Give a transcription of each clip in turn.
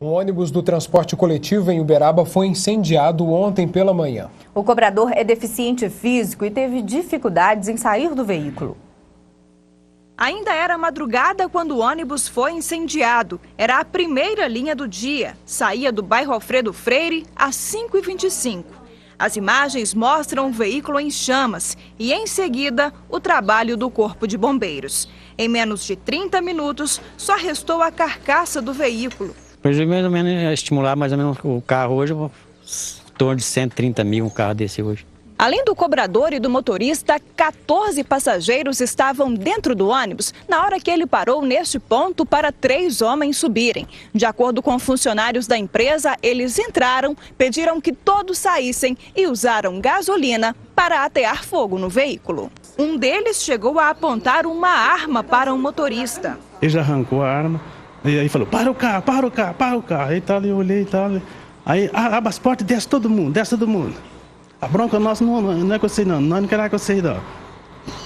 Um ônibus do transporte coletivo em Uberaba foi incendiado ontem pela manhã. O cobrador é deficiente físico e teve dificuldades em sair do veículo. Ainda era madrugada quando o ônibus foi incendiado. Era a primeira linha do dia. Saía do bairro Alfredo Freire às 5h25. As imagens mostram o veículo em chamas e, em seguida, o trabalho do Corpo de Bombeiros. Em menos de 30 minutos, só restou a carcaça do veículo. Prejuízo mais ou menos estimular mais ou menos o carro hoje, em torno de 130 mil um carro desse hoje. Além do cobrador e do motorista, 14 passageiros estavam dentro do ônibus na hora que ele parou neste ponto para 3 homens subirem. De acordo com funcionários da empresa, eles entraram, pediram que todos saíssem e usaram gasolina para atear fogo no veículo. Um deles chegou a apontar uma arma para o motorista. Ele já arrancou a arma e aí falou, para o carro, para o carro, para o carro. Aí tal, eu olhei e tal. Aí abre as portas e desce todo mundo, desce todo mundo. A bronca nossa não é com vocês não, nós não queremos com vocês não.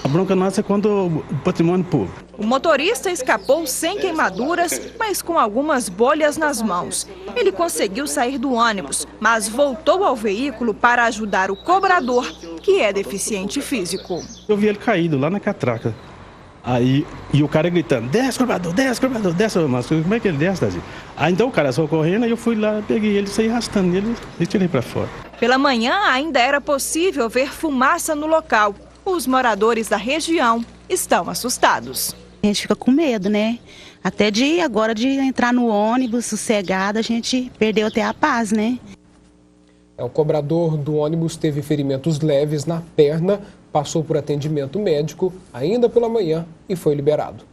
A bronca nossa é contra o patrimônio público. O motorista escapou sem queimaduras, mas com algumas bolhas nas mãos. Ele conseguiu sair do ônibus, mas voltou ao veículo para ajudar o cobrador, que é deficiente físico. Eu vi ele caído lá na catraca. Aí, e o cara gritando, desce, cobrador, desce, cobrador, desce. Mas como é que ele desce, Tadinho? Aí então o cara saiu correndo, aí eu fui lá, peguei ele, saí arrastando ele e tirei para fora. Pela manhã ainda era possível ver fumaça no local. Os moradores da região estão assustados. A gente fica com medo, né? Até de entrar no ônibus sossegado, a gente perdeu até a paz, né? O cobrador do ônibus teve ferimentos leves na perna, passou por atendimento médico ainda pela manhã e foi liberado.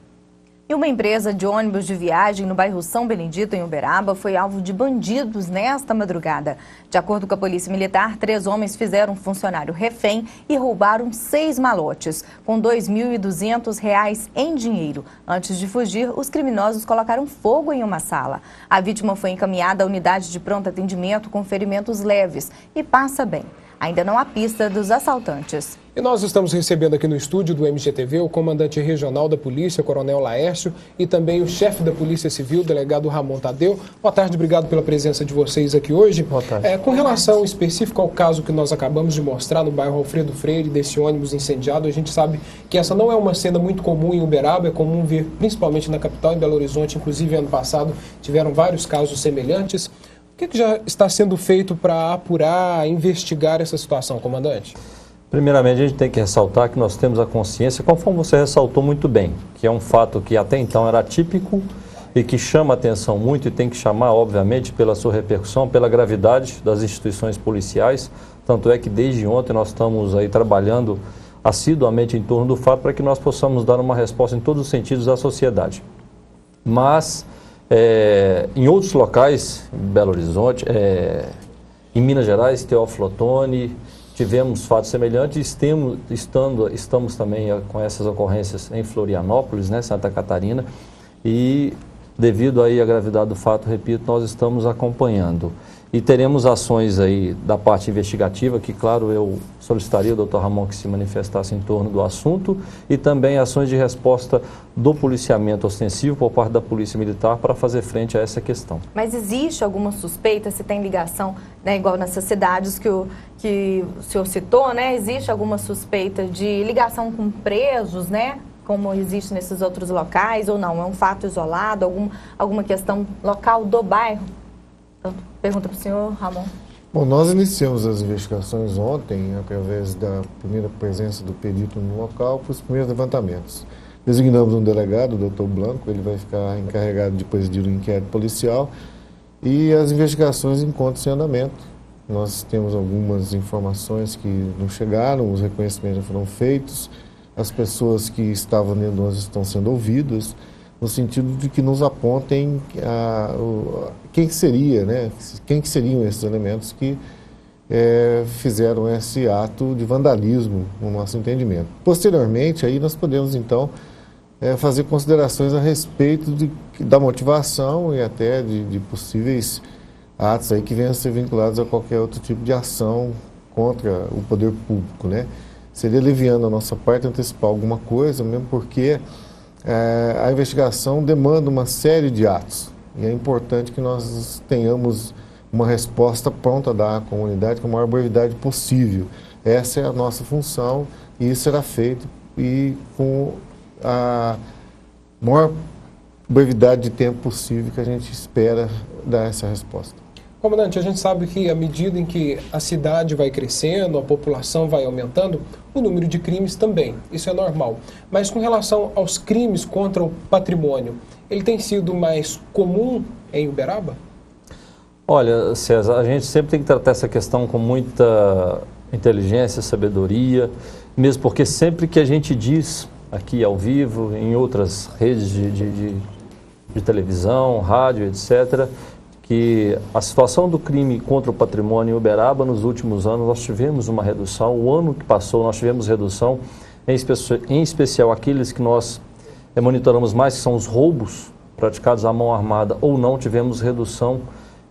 E uma empresa de ônibus de viagem no bairro São Benedito, em Uberaba, foi alvo de bandidos nesta madrugada. De acordo com a Polícia Militar, 3 homens fizeram um funcionário refém e roubaram 6 malotes, com R$ 2.200 em dinheiro. Antes de fugir, os criminosos colocaram fogo em uma sala. A vítima foi encaminhada à unidade de pronto atendimento com ferimentos leves e passa bem. Ainda não há pista dos assaltantes. E nós estamos recebendo aqui no estúdio do MGTV o comandante regional da polícia, Coronel Laércio, e também o chefe da Polícia Civil, delegado Ramon Tadeu. Boa tarde, obrigado pela presença de vocês aqui hoje. Boa tarde. Com relação específica ao caso que nós acabamos de mostrar no bairro Alfredo Freire, desse ônibus incendiado, a gente sabe que essa não é uma cena muito comum em Uberaba, é comum ver principalmente na capital, em Belo Horizonte, inclusive ano passado tiveram vários casos semelhantes. O que já está sendo feito para apurar, investigar essa situação, comandante? Primeiramente, a gente tem que ressaltar que nós temos a consciência, conforme você ressaltou muito bem, que é um fato que até então era atípico e que chama a atenção muito e tem que chamar, obviamente, pela sua repercussão, pela gravidade das instituições policiais. Tanto é que desde ontem nós estamos aí trabalhando assiduamente em torno do fato para que nós possamos dar uma resposta em todos os sentidos à sociedade. Mas em outros locais, em Belo Horizonte, em Minas Gerais, Teófilo Otoni, tivemos fatos semelhantes. Estamos também com essas ocorrências em Florianópolis, né, Santa Catarina, e devido aí à gravidade do fato, repito, nós estamos acompanhando. E teremos ações aí da parte investigativa, que claro, eu solicitaria ao Dr. Ramon que se manifestasse em torno do assunto, e também ações de resposta do policiamento ostensivo por parte da Polícia Militar para fazer frente a essa questão. Mas existe alguma suspeita, se tem ligação, né, igual nessas cidades que o senhor citou, né? Existe alguma suspeita de ligação com presos, né? Como existe nesses outros locais, ou não? É um fato isolado, alguma questão local do bairro? Pergunta para o senhor, Ramon. Bom, nós iniciamos as investigações ontem, através da primeira presença do perito no local, para os primeiros levantamentos. Designamos um delegado, o Dr. Blanco, ele vai ficar encarregado de presidir o inquérito policial, e as investigações encontram-se em andamento. Nós temos algumas informações que não chegaram, os reconhecimentos já foram feitos, as pessoas que estavam dentro de nós estão sendo ouvidas, no sentido de que nos apontem quem seria, né? Quem que seriam esses elementos que fizeram esse ato de vandalismo, no nosso entendimento. Posteriormente, aí nós podemos, então, fazer considerações a respeito da motivação e até de possíveis atos aí que venham a ser vinculados a qualquer outro tipo de ação contra o poder público, né? Seria leviano a nossa parte antecipar alguma coisa, mesmo porque a investigação demanda uma série de atos. E é importante que nós tenhamos uma resposta pronta da comunidade com a maior brevidade possível. Essa é a nossa função e isso será feito e com a maior brevidade de tempo possível que a gente espera dar essa resposta. Comandante, a gente sabe que à medida em que a cidade vai crescendo, a população vai aumentando, o número de crimes também. Isso é normal. Mas com relação aos crimes contra o patrimônio, ele tem sido mais comum em Uberaba? Olha, César, a gente sempre tem que tratar essa questão com muita inteligência, sabedoria, mesmo porque sempre que a gente diz aqui ao vivo, em outras redes de televisão, rádio, etc., que a situação do crime contra o patrimônio em Uberaba, nos últimos anos, nós tivemos uma redução. O ano que passou, nós tivemos redução, em especial aqueles que nós monitoramos mais, que são os roubos praticados à mão armada ou não, tivemos redução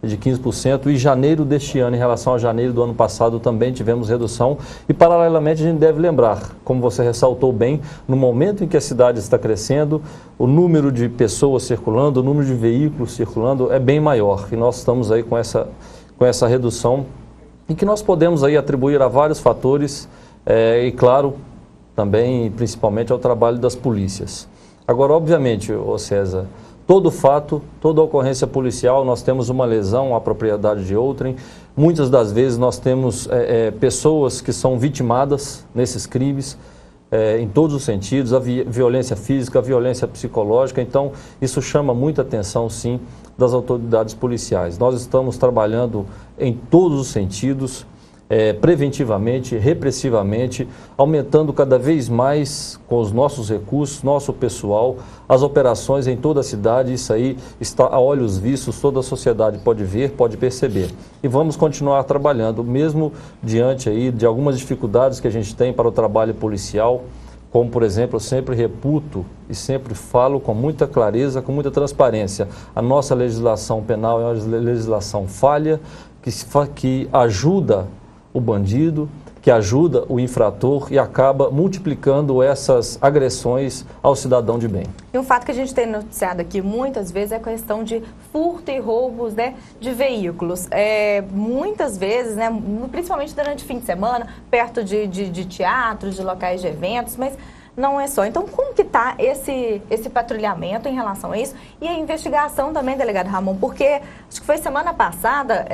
de 15%, e janeiro deste ano, em relação a janeiro do ano passado, também tivemos redução. E, paralelamente, a gente deve lembrar, como você ressaltou bem, no momento em que a cidade está crescendo, o número de pessoas circulando, o número de veículos circulando é bem maior. E nós estamos aí com essa redução, e que nós podemos aí atribuir a vários fatores, e, claro, também, principalmente, ao trabalho das polícias. Agora, obviamente, ô César, todo fato, toda ocorrência policial, nós temos uma lesão à propriedade de outrem. Muitas das vezes nós temos pessoas que são vitimadas nesses crimes, em todos os sentidos, a violência física, a violência psicológica. Então, isso chama muita atenção, sim, das autoridades policiais. Nós estamos trabalhando em todos os sentidos, preventivamente, repressivamente, aumentando cada vez mais com os nossos recursos, nosso pessoal, as operações em toda a cidade. Isso aí está a olhos vistos, toda a sociedade pode ver, pode perceber. E vamos continuar trabalhando, mesmo diante aí de algumas dificuldades que a gente tem para o trabalho policial, como, por exemplo, eu sempre reputo e sempre falo com muita clareza, com muita transparência. A nossa legislação penal é uma legislação falha, que ajuda o bandido, que ajuda o infrator e acaba multiplicando essas agressões ao cidadão de bem. E um fato que a gente tem noticiado aqui muitas vezes é a questão de furto e roubos, né, de veículos. Muitas vezes, né, principalmente durante o fim de semana, perto de teatros, de locais de eventos, mas não é só. Então, como que está esse patrulhamento em relação a isso? E a investigação também, delegado Ramon, porque acho que foi semana passada,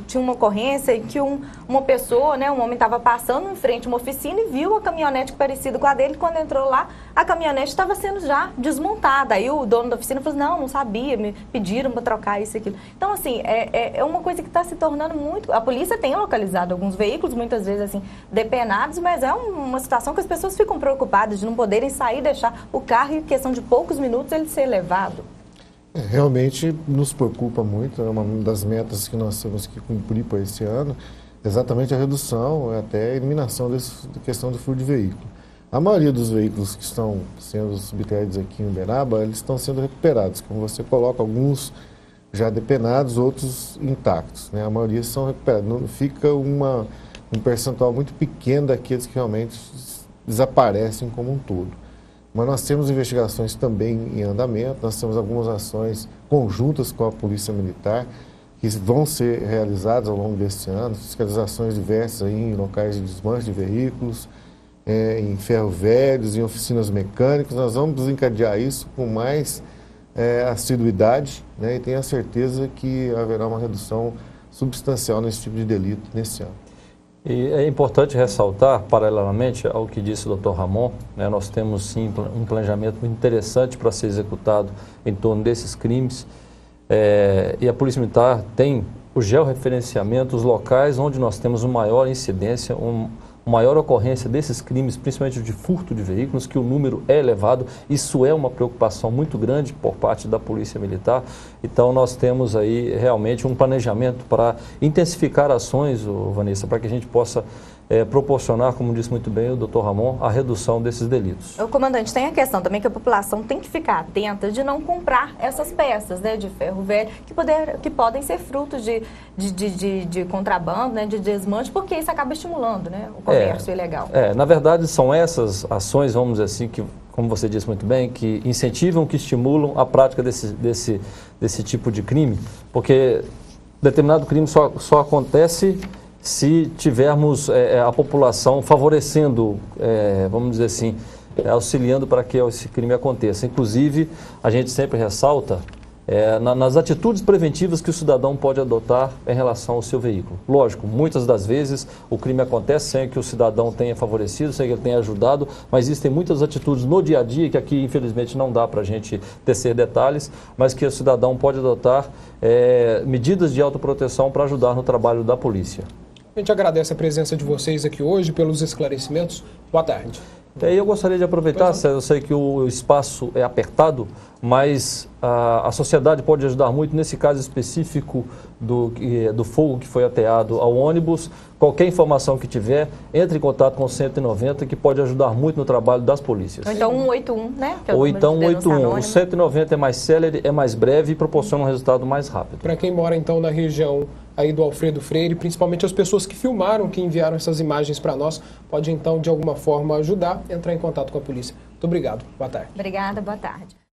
tinha uma ocorrência em que uma pessoa, né, um homem estava passando em frente a uma oficina e viu a caminhonete parecida com a dele. Quando entrou lá, a caminhonete estava sendo já desmontada. Aí o dono da oficina falou assim, não sabia, me pediram para trocar isso e aquilo. Então, assim, é uma coisa que está se tornando muito... A polícia tem localizado alguns veículos, muitas vezes, assim, depenados, mas é uma situação que as pessoas ficam preocupadas de não poderem sair, deixar o carro e, em questão de poucos minutos, ele ser levado. Realmente nos preocupa muito, é uma das metas que nós temos que cumprir para esse ano, exatamente a redução, até a eliminação da questão do furto de veículo. A maioria dos veículos que estão sendo subtraídos aqui em Uberaba, eles estão sendo recuperados, como você coloca, alguns já depenados, outros intactos, né? A maioria são recuperados, não fica um percentual muito pequeno daqueles que realmente desaparecem como um todo. Mas nós temos investigações também em andamento, nós temos algumas ações conjuntas com a Polícia Militar que vão ser realizadas ao longo deste ano, fiscalizações diversas aí em locais de desmanche de veículos, em ferro velhos, em oficinas mecânicas. Nós vamos desencadear isso com mais assiduidade, né, e tenho a certeza que haverá uma redução substancial nesse tipo de delito nesse ano. E é importante ressaltar, paralelamente ao que disse o Dr. Ramon, né, nós temos sim um planejamento muito interessante para ser executado em torno desses crimes, e a Polícia Militar tem o georreferenciamento, os locais onde nós temos uma maior incidência, maior ocorrência desses crimes, principalmente de furto de veículos, que o número é elevado. Isso é uma preocupação muito grande por parte da Polícia Militar. Então, nós temos aí realmente um planejamento para intensificar ações, Vanessa, para que a gente possa proporcionar, como disse muito bem o Dr. Ramon, a redução desses delitos. O comandante, tem a questão também que a população tem que ficar atenta de não comprar essas peças, né, de ferro velho, que podem ser frutos de contrabando, né, de desmanche, porque isso acaba estimulando, né, o comércio ilegal. Na verdade, são essas ações, vamos dizer assim, que como você disse muito bem, que incentivam, que estimulam a prática desse tipo de crime, porque determinado crime só acontece se tivermos a população favorecendo, vamos dizer assim, auxiliando para que esse crime aconteça. Inclusive, a gente sempre ressalta nas atitudes preventivas que o cidadão pode adotar em relação ao seu veículo. Lógico, muitas das vezes o crime acontece sem que o cidadão tenha favorecido, sem que ele tenha ajudado, mas existem muitas atitudes no dia a dia que aqui infelizmente não dá para a gente tecer detalhes, mas que o cidadão pode adotar medidas de autoproteção para ajudar no trabalho da polícia. A gente agradece a presença de vocês aqui hoje, pelos esclarecimentos. Boa tarde. E aí eu gostaria de aproveitar, eu sei que o espaço é apertado, mas a sociedade pode ajudar muito nesse caso específico do fogo que foi ateado ao ônibus. Qualquer informação que tiver, entre em contato com o 190, que pode ajudar muito no trabalho das polícias. Ou então 181, né? Ou então 181. O 190 é mais célere, é mais breve e proporciona um resultado mais rápido. Para quem mora então na região aí do Alfredo Freire, principalmente as pessoas que filmaram, que enviaram essas imagens para nós, pode então de alguma forma ajudar, entrar em contato com a polícia. Muito obrigado. Boa tarde. Obrigada, boa tarde.